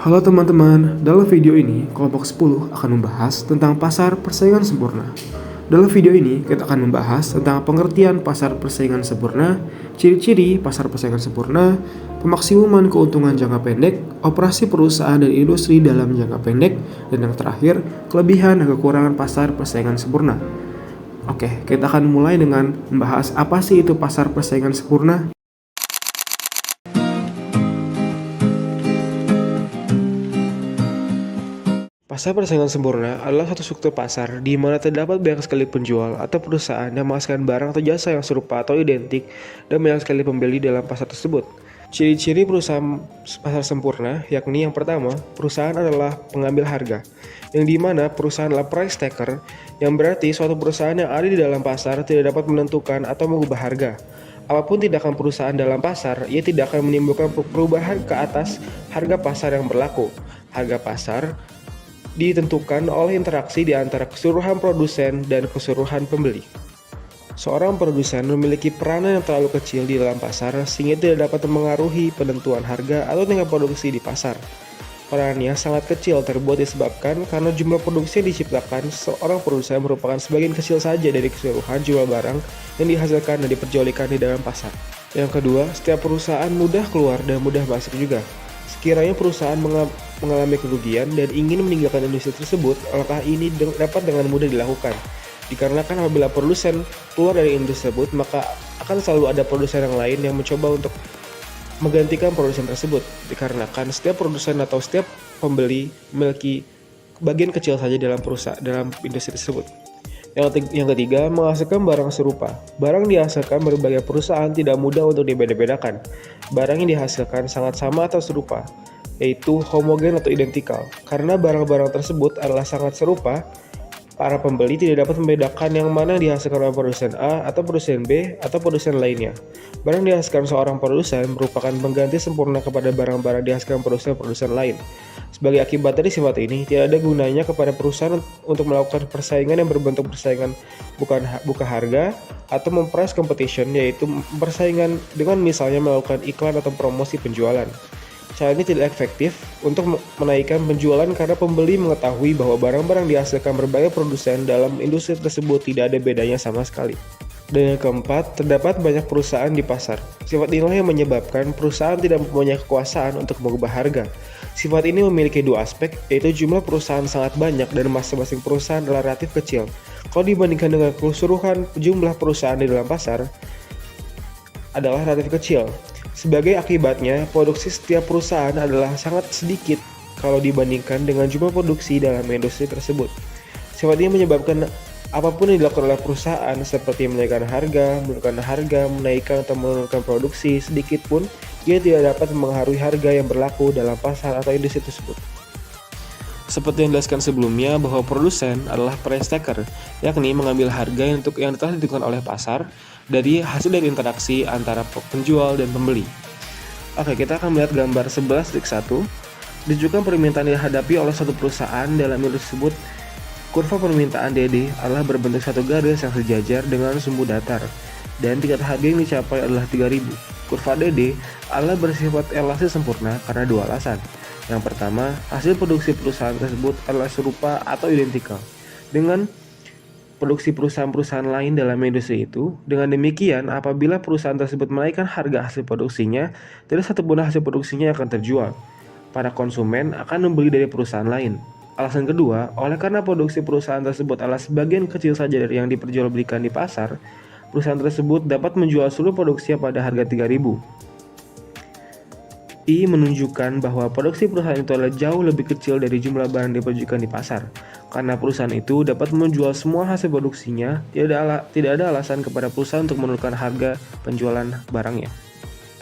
Halo teman-teman, dalam video ini kelompok 10 akan membahas tentang pasar persaingan sempurna. Dalam video ini kita akan membahas tentang pengertian pasar persaingan sempurna, ciri-ciri pasar persaingan sempurna, pemaksimuman keuntungan jangka pendek, operasi perusahaan dan industri dalam jangka pendek, dan yang terakhir, kelebihan dan kekurangan pasar persaingan sempurna. Oke, kita akan mulai dengan membahas apa sih itu pasar persaingan sempurna. Pasar persaingan sempurna adalah satu struktur pasar di mana terdapat banyak sekali penjual atau perusahaan yang menghasilkan barang atau jasa yang serupa atau identik dan banyak sekali pembeli dalam pasar tersebut. Ciri-ciri perusahaan pasar sempurna yakni yang pertama, perusahaan adalah pengambil harga, yang dimana perusahaan adalah price taker, yang berarti suatu perusahaan yang ada di dalam pasar tidak dapat menentukan atau mengubah harga. Apapun tindakan perusahaan dalam pasar, ia tidak akan menimbulkan perubahan ke atas harga pasar yang berlaku. Harga pasar ditentukan oleh interaksi di antara keseluruhan produsen dan keseluruhan pembeli. Seorang produsen memiliki peranan yang terlalu kecil di dalam pasar sehingga tidak dapat mengaruhi penentuan harga atau tingkat produksi di pasar. Perannya sangat kecil terbuat disebabkan karena jumlah produksi yang diciptakan seorang produsen merupakan sebagian kecil saja dari keseluruhan jumlah barang yang dihasilkan dan diperjualbelikan di dalam pasar. Yang kedua, setiap perusahaan mudah keluar dan mudah masuk juga. Sekiranya perusahaan mengalami kerugian dan ingin meninggalkan industri tersebut, langkah ini dapat dengan mudah dilakukan. Dikarenakan apabila produsen keluar dari industri tersebut, maka akan selalu ada produsen yang lain yang mencoba untuk menggantikan produsen tersebut. Dikarenakan setiap produsen atau setiap pembeli memiliki bagian kecil saja dalam industri tersebut. Yang ketiga, menghasilkan barang serupa. Barang dihasilkan berbagai perusahaan tidak mudah untuk dibeda-bedakan. Barang yang dihasilkan sangat sama atau serupa, yaitu homogen atau identikal. Karena barang-barang tersebut adalah sangat serupa, para pembeli tidak dapat membedakan yang mana yang dihasilkan oleh produsen A atau produsen B atau produsen lainnya. Barang dihasilkan seorang produsen merupakan pengganti sempurna kepada barang-barang dihasilkan produsen-produsen lain. Sebagai akibat dari sifat ini, tidak ada gunanya kepada perusahaan untuk melakukan persaingan yang berbentuk persaingan buka harga atau memprice competition, yaitu persaingan dengan misalnya melakukan iklan atau promosi penjualan. Cara ini tidak efektif untuk menaikkan penjualan karena pembeli mengetahui bahwa barang-barang dihasilkan berbagai produsen dalam industri tersebut tidak ada bedanya sama sekali. Dan yang keempat, terdapat banyak perusahaan di pasar. Sifat inilah yang menyebabkan perusahaan tidak mempunyai kekuasaan untuk mengubah harga. Sifat ini memiliki dua aspek, yaitu jumlah perusahaan sangat banyak dan masing-masing perusahaan adalah relatif kecil. Kalau dibandingkan dengan keseluruhan jumlah perusahaan di dalam pasar adalah relatif kecil. Sebagai akibatnya, produksi setiap perusahaan adalah sangat sedikit kalau dibandingkan dengan jumlah produksi dalam industri tersebut. Sifat ini menyebabkan apapun yang dilakukan oleh perusahaan seperti menaikkan harga, menaikkan atau menurunkan produksi sedikit pun, ia tidak dapat mempengaruhi harga yang berlaku dalam pasar atau industri tersebut. Seperti yang dijelaskan sebelumnya bahwa produsen adalah price taker, yakni mengambil harga yang telah ditentukan oleh pasar dari hasil dari interaksi antara penjual dan pembeli. Oke, kita akan melihat gambar 11.1. Ditunjukkan permintaan yang dihadapi oleh suatu perusahaan dalam industri tersebut. Kurva permintaan DD adalah berbentuk satu garis yang sejajar dengan sumbu datar, dan tingkat harga yang dicapai adalah 3000. Kurva DD adalah bersifat elastis sempurna karena dua alasan. Yang pertama, hasil produksi perusahaan tersebut adalah serupa atau identikal dengan produksi perusahaan-perusahaan lain dalam industri itu. Dengan demikian, apabila perusahaan tersebut menaikkan harga hasil produksinya, tidak satupun hasil produksinya akan terjual. Para konsumen akan membeli dari perusahaan lain. Alasan kedua, oleh karena produksi perusahaan tersebut adalah sebagian kecil saja dari yang diperjualbelikan di pasar, perusahaan tersebut dapat menjual seluruh produksinya pada harga 3000. I menunjukkan bahwa produksi perusahaan itu adalah jauh lebih kecil dari jumlah barang diperjualbelikan di pasar. Karena perusahaan itu dapat menjual semua hasil produksinya, tidak ada alasan kepada perusahaan untuk menurunkan harga penjualan barangnya.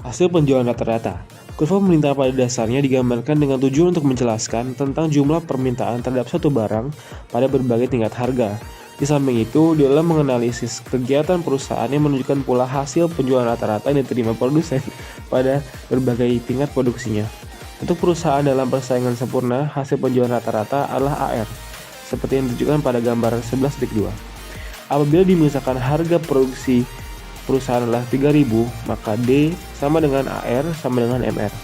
Hasil penjualan rata-rata. Kurva permintaan pada dasarnya digambarkan dengan tujuan untuk menjelaskan tentang jumlah permintaan terhadap suatu barang pada berbagai tingkat harga. Di samping itu, dalam menganalisis kegiatan perusahaan yang menunjukkan pula hasil penjualan rata-rata yang diterima produsen pada berbagai tingkat produksinya. Untuk perusahaan dalam persaingan sempurna, hasil penjualan rata-rata adalah AR, seperti yang ditunjukkan pada gambar 11.2. Apabila dimisalkan harga produksi perusahaan adalah 3000, maka D sama dengan AR sama dengan MR.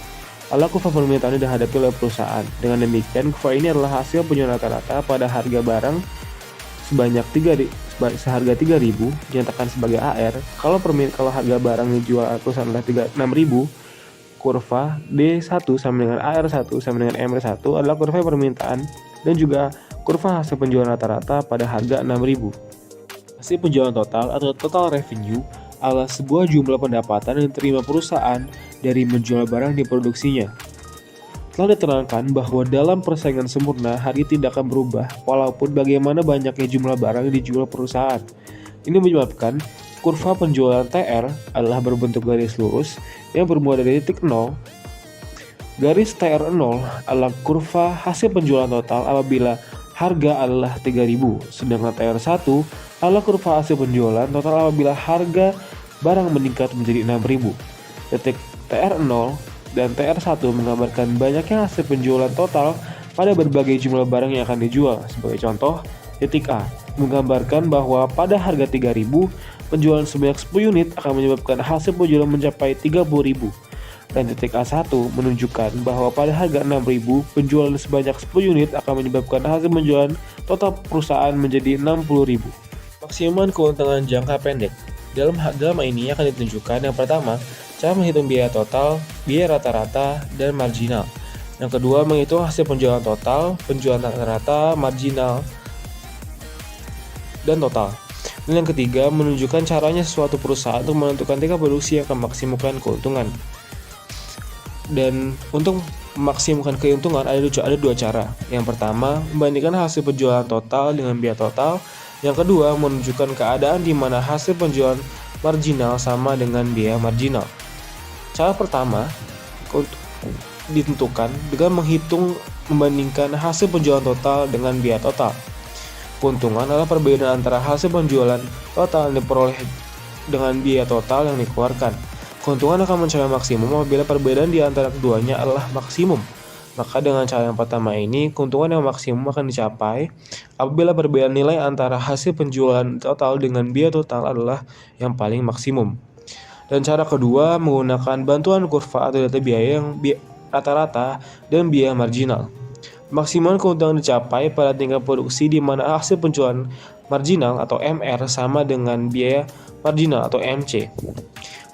adalah kurva permintaan yang dihadapi oleh perusahaan. Dengan demikian, kurva ini adalah hasil penjualan rata-rata pada harga barang seharga 3.000 dinyatakan sebagai AR. Kalau harga barang dijual perusahaan adalah 6.000, kurva D1 sama dengan AR1 sama dengan MR1 adalah kurva permintaan dan juga kurva hasil penjualan rata-rata pada harga 6.000. Hasil penjualan total atau total revenue adalah sebuah jumlah pendapatan yang diterima perusahaan dari menjual barang yang diproduksinya. Telah diterangkan bahwa dalam persaingan sempurna, harga tidak akan berubah walaupun bagaimana banyaknya jumlah barang yang dijual perusahaan. Ini menyebabkan kurva penjualan TR adalah berbentuk garis lurus yang bermula dari titik 0. Garis TR0 adalah kurva hasil penjualan total apabila harga adalah 3.000, sedangkan TR1 adalah kurva hasil penjualan total apabila harga barang meningkat menjadi 6.000. Titik TR0 dan TR1 menggambarkan banyaknya hasil penjualan total pada berbagai jumlah barang yang akan dijual. Sebagai contoh, titik A menggambarkan bahwa pada harga 3.000, penjualan sebanyak 10 unit akan menyebabkan hasil penjualan mencapai 30.000. Dan titik A1 menunjukkan bahwa pada harga 6.000, penjualan sebanyak 10 unit akan menyebabkan hasil penjualan total perusahaan menjadi 60.000. Maksimal keuntungan jangka pendek. Dalam ini akan ditunjukkan yang pertama, cara menghitung biaya total, biaya rata-rata, dan marginal. Yang kedua, menghitung hasil penjualan total, penjualan rata-rata, marginal, dan total. Dan yang ketiga, menunjukkan caranya suatu perusahaan untuk menentukan tingkat produksi yang akan memaksimalkan keuntungan. Dan untuk memaksimalkan keuntungan ada dua cara. Yang pertama, membandingkan hasil penjualan total dengan biaya total. Yang kedua, menunjukkan keadaan di mana hasil penjualan marginal sama dengan biaya marginal. Cara pertama ditentukan dengan membandingkan hasil penjualan total dengan biaya total. Keuntungan adalah perbedaan antara hasil penjualan total yang diperoleh dengan biaya total yang dikeluarkan. Keuntungan akan mencapai maksimum apabila perbedaan di antara keduanya adalah maksimum. Maka dengan cara yang pertama ini, keuntungan yang maksimum akan dicapai apabila perbedaan nilai antara hasil penjualan total dengan biaya total adalah yang paling maksimum. Dan cara kedua menggunakan bantuan kurva atau data biaya yang rata-rata dan biaya marginal. Maksimal keuntungan dicapai pada tingkat produksi di mana hasil penjualan marginal atau MR sama dengan biaya marginal atau MC.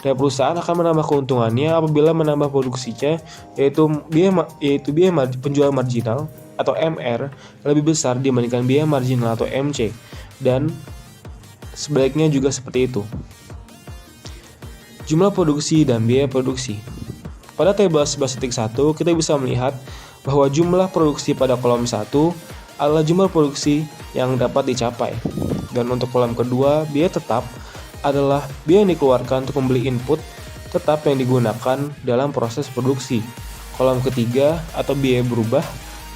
Dan perusahaan akan menambah keuntungannya apabila menambah produksinya, yaitu biaya penjualan marginal atau MR lebih besar dibandingkan biaya marginal atau MC, dan sebaliknya juga seperti itu. Jumlah produksi dan biaya produksi. Pada tabel 11.1 kita bisa melihat bahwa jumlah produksi pada kolom 1 adalah jumlah produksi yang dapat dicapai, dan untuk kolom kedua biaya tetap adalah biaya yang dikeluarkan untuk membeli input tetap yang digunakan dalam proses produksi. Kolom ketiga atau biaya berubah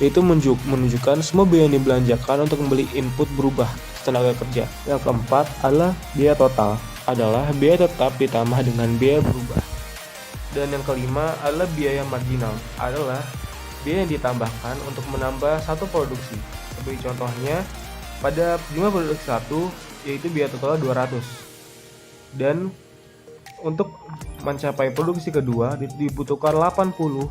yaitu menunjukkan semua biaya yang dibelanjakan untuk membeli input berubah tenaga kerja. Yang keempat adalah biaya total, adalah biaya tetap ditambah dengan biaya berubah. Dan yang kelima adalah biaya marginal, adalah biaya yang ditambahkan untuk menambah satu produksi. Sebagai contohnya, pada jumlah produksi 1 yaitu biaya total 200. Dan untuk mencapai produksi kedua dibutuhkan 80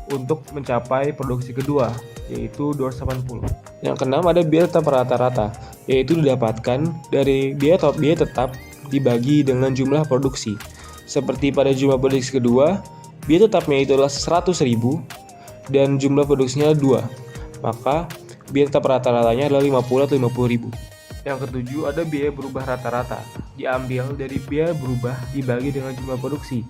untuk mencapai produksi kedua, yaitu 280. Yang keenam ada biaya tetap rata-rata, yaitu didapatkan dari biaya tetap dibagi dengan jumlah produksi. Seperti pada jumlah produksi kedua, biaya tetapnya itu adalah 100.000 dan jumlah produksinya 2. Maka biaya tetap rata-ratanya adalah 50 atau 50.000. Yang ketujuh ada biaya berubah rata-rata, diambil dari biaya berubah dibagi dengan jumlah produksi.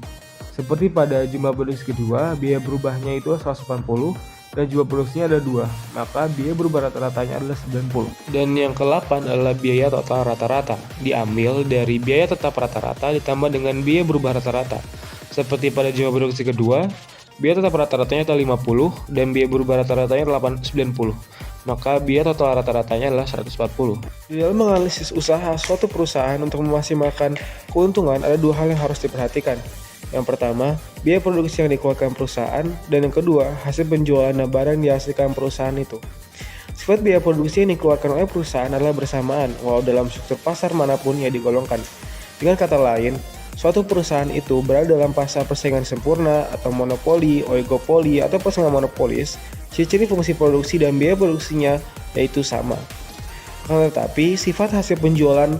Seperti pada jumlah produksi kedua, biaya berubahnya itu 180 dan jumlah produksinya ada 2, maka biaya berubah rata-ratanya adalah 90. Dan yang ke-8 adalah biaya total rata-rata, diambil dari biaya tetap rata-rata ditambah dengan biaya berubah rata-rata. Seperti pada jumlah produksi kedua, biaya tetap rata-ratanya adalah 50 dan biaya berubah rata-ratanya adalah 90. Maka biaya total rata-ratanya adalah 140. Di dalam menganalisis usaha suatu perusahaan untuk memaksimalkan keuntungan, ada dua hal yang harus diperhatikan. Yang pertama, biaya produksi yang dikeluarkan perusahaan, dan yang kedua, hasil penjualan barang yang dihasilkan perusahaan itu. Sifat biaya produksi yang dikeluarkan oleh perusahaan adalah bersamaan, walau dalam struktur pasar manapun yang digolongkan. Dengan kata lain, suatu perusahaan itu berada dalam pasar persaingan sempurna atau monopoli, oligopoli, atau persaingan monopolis, ciri-ciri fungsi produksi dan biaya produksinya yaitu sama. Akan tetapi, sifat hasil penjualan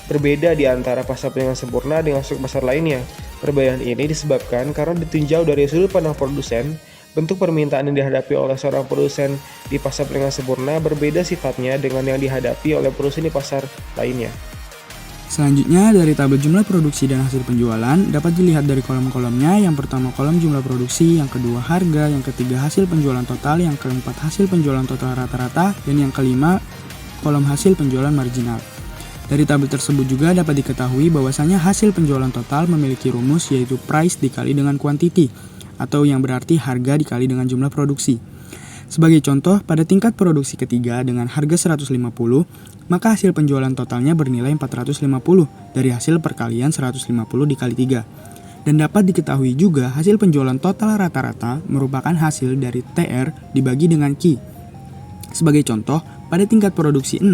berbeda di antara pasar persaingan sempurna dengan struktur pasar lainnya. Perbedaan ini disebabkan karena ditinjau dari sudut pandang produsen, bentuk permintaan yang dihadapi oleh seorang produsen di pasar persaingan sempurna berbeda sifatnya dengan yang dihadapi oleh produsen di pasar lainnya. Selanjutnya, dari tabel jumlah produksi dan hasil penjualan dapat dilihat dari kolom-kolomnya. Yang pertama kolom jumlah produksi, yang kedua harga, yang ketiga hasil penjualan total, yang keempat hasil penjualan total rata-rata, dan yang kelima kolom hasil penjualan marginal. Dari tabel tersebut juga dapat diketahui bahwasanya hasil penjualan total memiliki rumus yaitu price dikali dengan quantity, atau yang berarti harga dikali dengan jumlah produksi. Sebagai contoh, pada tingkat produksi ketiga dengan harga 150, maka hasil penjualan totalnya bernilai 450 dari hasil perkalian 150 dikali 3. Dan dapat diketahui juga hasil penjualan total rata-rata merupakan hasil dari TR dibagi dengan Q. Sebagai contoh, pada tingkat produksi 6,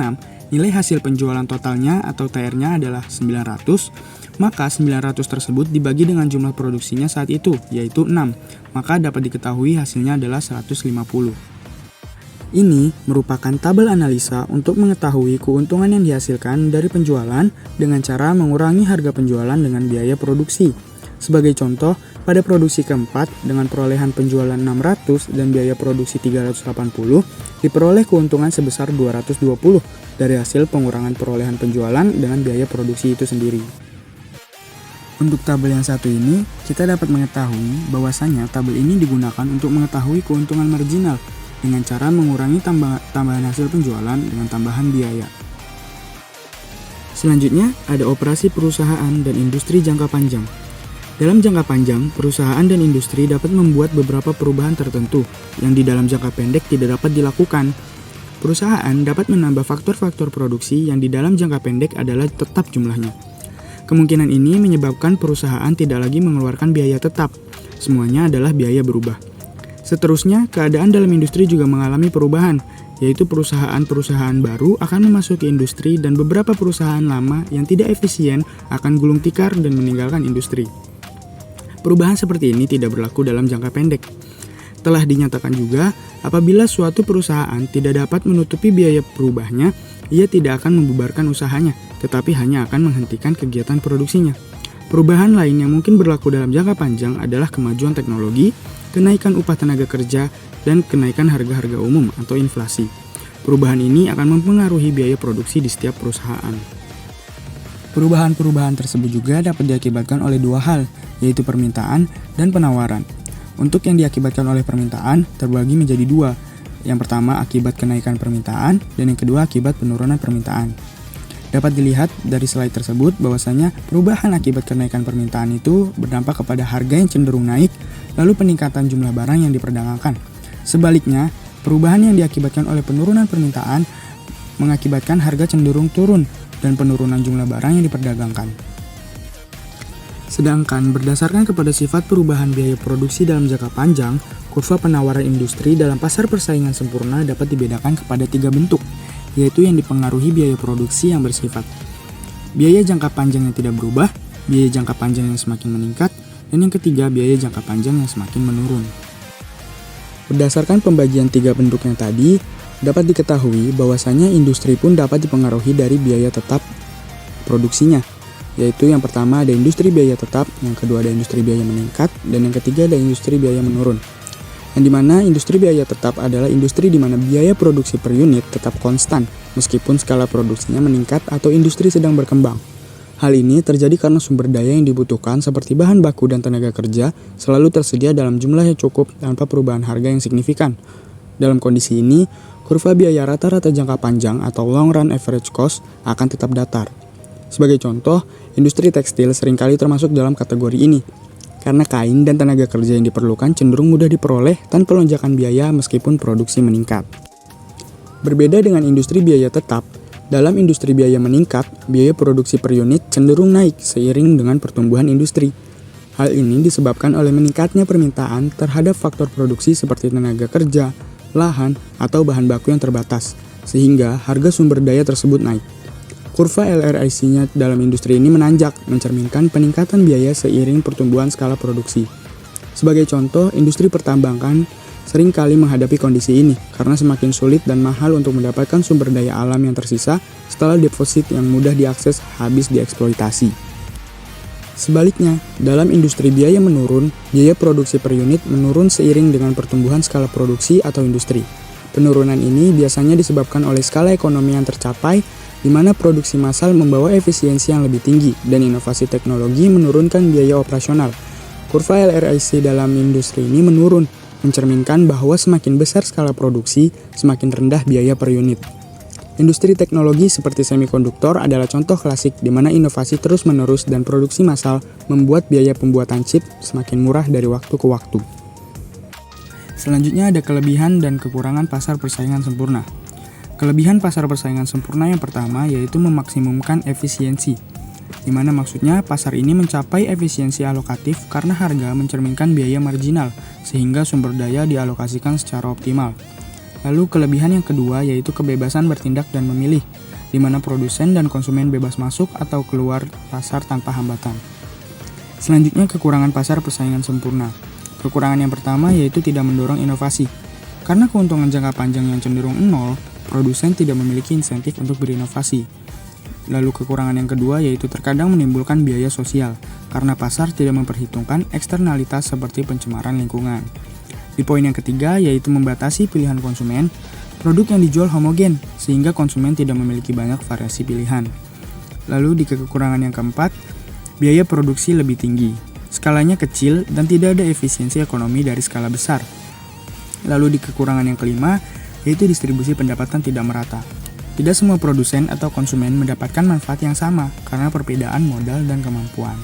nilai hasil penjualan totalnya atau TR-nya adalah 900, maka 900 tersebut dibagi dengan jumlah produksinya saat itu, yaitu 6, maka dapat diketahui hasilnya adalah 150. Ini merupakan tabel analisa untuk mengetahui keuntungan yang dihasilkan dari penjualan dengan cara mengurangi harga penjualan dengan biaya produksi. Sebagai contoh, pada produksi keempat dengan perolehan penjualan 600 dan biaya produksi 380, diperoleh keuntungan sebesar 220 dari hasil pengurangan perolehan penjualan dengan biaya produksi itu sendiri. Untuk tabel yang satu ini, kita dapat mengetahui bahwasanya tabel ini digunakan untuk mengetahui keuntungan marginal dengan cara mengurangi tambahan hasil penjualan dengan tambahan biaya. Selanjutnya, ada operasi perusahaan dan industri jangka panjang. Dalam jangka panjang, perusahaan dan industri dapat membuat beberapa perubahan tertentu yang di dalam jangka pendek tidak dapat dilakukan. Perusahaan dapat menambah faktor-faktor produksi yang di dalam jangka pendek adalah tetap jumlahnya. Kemungkinan ini menyebabkan perusahaan tidak lagi mengeluarkan biaya tetap. Semuanya adalah biaya berubah. Seterusnya, keadaan dalam industri juga mengalami perubahan, yaitu perusahaan-perusahaan baru akan memasuki industri dan beberapa perusahaan lama yang tidak efisien akan gulung tikar dan meninggalkan industri. Perubahan seperti ini tidak berlaku dalam jangka pendek. Telah dinyatakan juga, apabila suatu perusahaan tidak dapat menutupi biaya berubahnya, ia tidak akan membubarkan usahanya, tetapi hanya akan menghentikan kegiatan produksinya. Perubahan lain yang mungkin berlaku dalam jangka panjang adalah kemajuan teknologi, kenaikan upah tenaga kerja, dan kenaikan harga-harga umum atau inflasi. Perubahan ini akan mempengaruhi biaya produksi di setiap perusahaan. Perubahan-perubahan tersebut juga dapat diakibatkan oleh dua hal, yaitu permintaan dan penawaran. Untuk yang diakibatkan oleh permintaan terbagi menjadi dua. Yang pertama akibat kenaikan permintaan, dan yang kedua akibat penurunan permintaan. Dapat dilihat dari slide tersebut bahwasanya perubahan akibat kenaikan permintaan itu berdampak kepada harga yang cenderung naik, lalu peningkatan jumlah barang yang diperdagangkan. Sebaliknya, perubahan yang diakibatkan oleh penurunan permintaan mengakibatkan harga cenderung turun dan penurunan jumlah barang yang diperdagangkan. Sedangkan berdasarkan kepada sifat perubahan biaya produksi dalam jangka panjang, kurva penawaran industri dalam pasar persaingan sempurna dapat dibedakan kepada 3 bentuk, yaitu yang dipengaruhi biaya produksi yang bersifat biaya jangka panjang yang tidak berubah, biaya jangka panjang yang semakin meningkat, dan yang ketiga biaya jangka panjang yang semakin menurun. Berdasarkan pembagian 3 bentuk yang tadi, dapat diketahui bahwasanya industri pun dapat dipengaruhi dari biaya tetap produksinya, yaitu yang pertama ada industri biaya tetap, yang kedua ada industri biaya meningkat, dan yang ketiga ada industri biaya menurun. Yang dimana industri biaya tetap adalah industri di mana biaya produksi per unit tetap konstan meskipun skala produksinya meningkat atau industri sedang berkembang. Hal ini terjadi karena sumber daya yang dibutuhkan seperti bahan baku dan tenaga kerja selalu tersedia dalam jumlah yang cukup tanpa perubahan harga yang signifikan. Dalam kondisi ini, kurva biaya rata-rata jangka panjang atau long run average cost akan tetap datar. Sebagai contoh, industri tekstil seringkali termasuk dalam kategori ini, karena kain dan tenaga kerja yang diperlukan cenderung mudah diperoleh tanpa lonjakan biaya meskipun produksi meningkat. Berbeda dengan industri biaya tetap, dalam industri biaya meningkat, biaya produksi per unit cenderung naik seiring dengan pertumbuhan industri. Hal ini disebabkan oleh meningkatnya permintaan terhadap faktor produksi seperti tenaga kerja, lahan, atau bahan baku yang terbatas, sehingga harga sumber daya tersebut naik. Kurva LRIC-nya dalam industri ini menanjak, mencerminkan peningkatan biaya seiring pertumbuhan skala produksi. Sebagai contoh, industri pertambangan sering kali menghadapi kondisi ini karena semakin sulit dan mahal untuk mendapatkan sumber daya alam yang tersisa setelah deposit yang mudah diakses habis dieksploitasi. Sebaliknya, dalam industri biaya menurun, biaya produksi per unit menurun seiring dengan pertumbuhan skala produksi atau industri. Penurunan ini biasanya disebabkan oleh skala ekonomi yang tercapai, di mana produksi massal membawa efisiensi yang lebih tinggi dan inovasi teknologi menurunkan biaya operasional. Kurva LRIC dalam industri ini menurun, mencerminkan bahwa semakin besar skala produksi, semakin rendah biaya per unit. Industri teknologi seperti semikonduktor adalah contoh klasik di mana inovasi terus-menerus dan produksi massal membuat biaya pembuatan chip semakin murah dari waktu ke waktu. Selanjutnya ada kelebihan dan kekurangan pasar persaingan sempurna. Kelebihan pasar persaingan sempurna yang pertama yaitu memaksimumkan efisiensi, di mana maksudnya pasar ini mencapai efisiensi alokatif karena harga mencerminkan biaya marginal, sehingga sumber daya dialokasikan secara optimal. Lalu kelebihan yang kedua yaitu kebebasan bertindak dan memilih, di mana produsen dan konsumen bebas masuk atau keluar pasar tanpa hambatan. Selanjutnya kekurangan pasar persaingan sempurna. Kekurangan yang pertama yaitu tidak mendorong inovasi. Karena keuntungan jangka panjang yang cenderung nol, produsen tidak memiliki insentif untuk berinovasi. Lalu kekurangan yang kedua yaitu terkadang menimbulkan biaya sosial, karena pasar tidak memperhitungkan eksternalitas seperti pencemaran lingkungan. Di poin yang ketiga yaitu membatasi pilihan konsumen, produk yang dijual homogen sehingga konsumen tidak memiliki banyak variasi pilihan. Lalu di kekurangan yang keempat, biaya produksi lebih tinggi, skalanya kecil dan tidak ada efisiensi ekonomi dari skala besar. Lalu di kekurangan yang kelima yaitu distribusi pendapatan tidak merata. Tidak semua produsen atau konsumen mendapatkan manfaat yang sama karena perbedaan modal dan kemampuan.